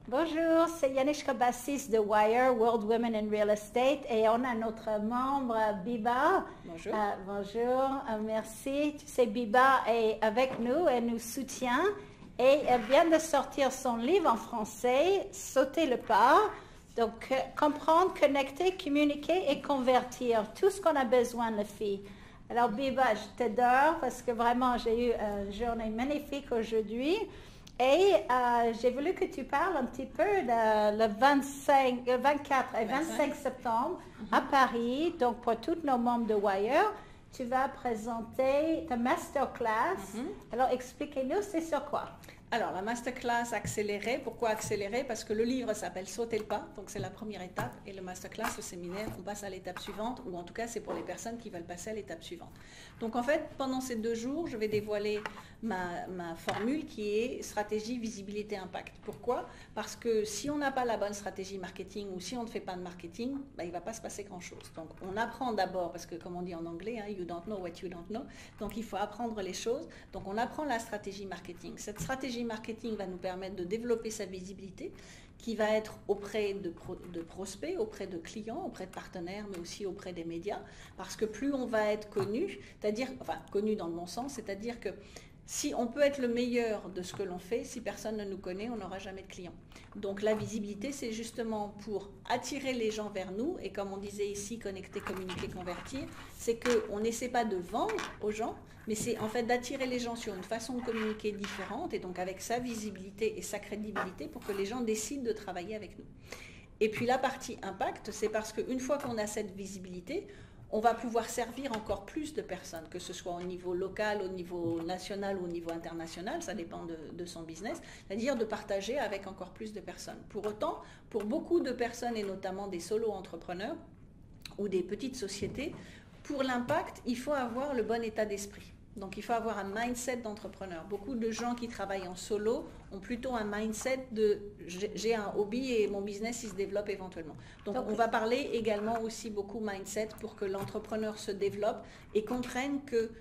Bonjour, c'est Yannick Bassis de Wire, World Women in Real Estate, et on a notre membre Biba. Bonjour. Bonjour, merci. Tu sais, Biba est avec nous, elle nous soutient, et elle vient de sortir son livre en français, Sauter le pas. Donc, comprendre, connecter, communiquer et convertir, tout ce qu'on a besoin, les filles. Alors, Biba, je t'adore parce que vraiment, j'ai eu une journée magnifique aujourd'hui. Et j'ai voulu que tu parles un petit peu de le 24 et 25 septembre à Paris. Donc, pour tous nos membres de Wire, tu vas présenter ta masterclass. Alors, expliquez-nous, c'est sur quoi? Alors, la masterclass accélérée, pourquoi accélérée? Parce que le livre s'appelle Sauter le pas, donc c'est la première étape, et le masterclass, le séminaire, on passe à l'étape suivante, ou en tout cas, c'est pour les personnes qui veulent passer à l'étape suivante. Donc, en fait, pendant ces 2 jours, je vais dévoiler ma formule qui est stratégie, visibilité, impact. Pourquoi? Parce que si on n'a pas la bonne stratégie marketing, ou si on ne fait pas de marketing, il ne va pas se passer grand-chose. Donc, on apprend d'abord, parce que comme on dit en anglais, you don't know what you don't know, donc il faut apprendre les choses. Donc, on apprend la stratégie marketing. Cette stratégie marketing va nous permettre de développer sa visibilité qui va être auprès de prospects, auprès de clients, auprès de partenaires, mais aussi auprès des médias. Parce que plus on va être connu, c'est-à-dire, enfin connu dans le bon sens, c'est-à-dire que si on peut être le meilleur de ce que l'on fait, si personne ne nous connaît, on n'aura jamais de clients. Donc la visibilité, c'est justement pour attirer les gens vers nous. Et comme on disait ici, connecter, communiquer, convertir, c'est qu'on n'essaie pas de vendre aux gens, mais c'est en fait d'attirer les gens sur une façon de communiquer différente et donc avec sa visibilité et sa crédibilité pour que les gens décident de travailler avec nous. Et puis la partie impact, c'est parce qu'une fois qu'on a cette visibilité, on va pouvoir servir encore plus de personnes, que ce soit au niveau local, au niveau national ou au niveau international, ça dépend de son business, c'est-à-dire de partager avec encore plus de personnes. Pour autant, pour beaucoup de personnes et notamment des solo-entrepreneurs ou des petites sociétés, pour l'impact, il faut avoir le bon état d'esprit. Donc il faut avoir un mindset d'entrepreneur. Beaucoup de gens qui travaillent en solo ont plutôt un mindset de j'ai un hobby et mon business il se développe éventuellement. Donc on va parler également aussi beaucoup mindset pour que l'entrepreneur se développe et comprenne que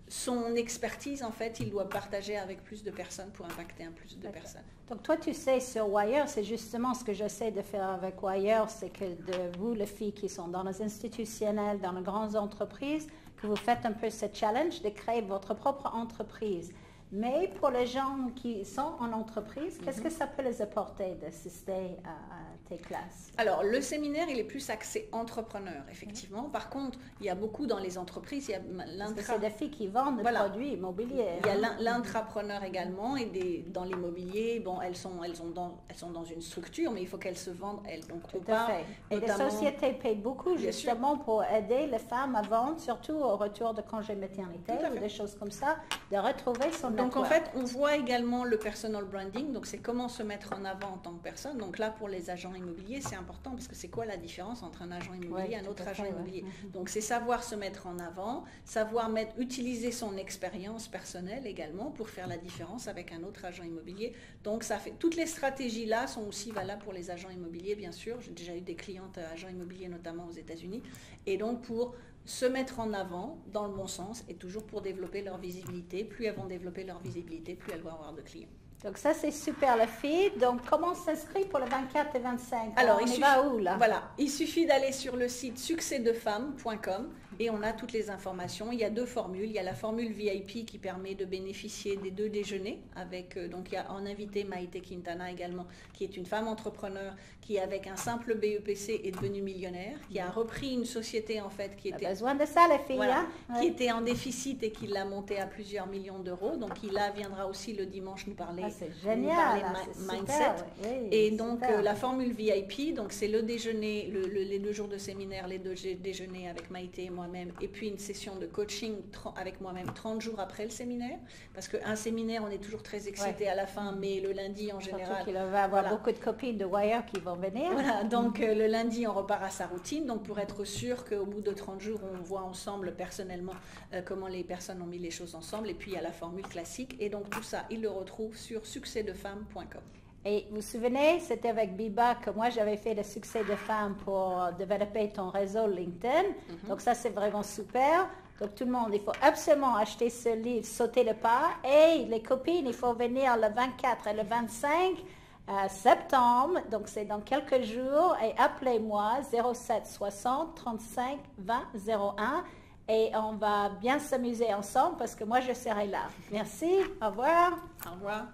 son expertise, en fait, il doit partager avec plus de personnes pour impacter un plus de personnes. Donc, toi, tu sais, sur Wire, c'est justement ce que j'essaie de faire avec Wire, c'est que de vous, les filles qui sont dans les institutionnels, dans les grandes entreprises, que vous faites un peu ce challenge de créer votre propre entreprise. Mais pour les gens qui sont en entreprise, qu'est-ce que ça peut les apporter d'assister à tes classes? Alors, le séminaire, il est plus axé entrepreneur, effectivement. Par contre, il y a beaucoup dans les entreprises, il y a c'est des filles qui vendent des produits immobiliers. Il y a l'intrapreneur également, et dans l'immobilier, bon, elles sont dans une structure, mais il faut qu'elles se vendent, elles. Donc, tout à fait. Et les sociétés payent beaucoup, justement, pour aider les femmes à vendre, surtout au retour de congé maternité ou des choses comme ça, de retrouver son Donc en fait, on voit également le personal branding, donc c'est comment se mettre en avant en tant que personne. Donc là, pour les agents immobiliers, c'est important parce que c'est quoi la différence entre un agent immobilier et un autre agent immobilier? Donc c'est savoir se mettre en avant, savoir utiliser son expérience personnelle également pour faire la différence avec un autre agent immobilier. Donc ça fait toutes les stratégies là sont aussi valables pour les agents immobiliers, bien sûr. J'ai déjà eu des clientes agents immobiliers, notamment aux États-Unis, et donc pour se mettre en avant dans le bon sens et toujours pour développer leur visibilité. Plus elles vont développer leur visibilité, plus elles vont avoir de clients. Donc ça, c'est super, les filles. Donc, comment on s'inscrit pour le 24 et 25? Alors, on va où, là? Voilà, il suffit d'aller sur le site succèsdefemmes.com et on a toutes les informations. Il y a 2 formules. Il y a la formule VIP qui permet de bénéficier des 2 déjeuners avec, donc il y a en invité Maïté Quintana également, qui est une femme entrepreneur qui, avec un simple BEPC, est devenue millionnaire, qui a repris une société, en fait, qui était... besoin de ça, les filles, voilà, qui était en déficit et qui l'a montée à plusieurs millions d'euros. Donc, il viendra aussi le dimanche nous parler. C'est génial, mindset. Super, oui, et donc la formule VIP, donc c'est le déjeuner, les 2 jours de séminaire, les 2 déjeuners avec Maïté et moi-même, et puis une session de coaching avec moi-même 30 jours après le séminaire, parce qu'un séminaire, on est toujours très excité à la fin, mais le lundi en général... Surtout qu'il va avoir beaucoup de copines de Wire qui vont venir. Voilà, donc le lundi, on repart à sa routine, donc pour être sûr qu'au bout de 30 jours, on voit ensemble personnellement comment les personnes ont mis les choses ensemble, et puis il y a la formule classique, et donc tout ça, il le retrouve sur succèsdefemmes.com. Et vous vous souvenez, c'était avec Biba que moi j'avais fait le succès de femmes pour développer ton réseau LinkedIn. Donc ça c'est vraiment super. Donc tout le monde, il faut absolument acheter ce livre, Sauter le pas. Et les copines, il faut venir le 24 et le 25 septembre, donc c'est dans quelques jours, et appelez-moi 07 60 35 20 01 et on va bien s'amuser ensemble parce que moi je serai là. Merci, au revoir. Au revoir.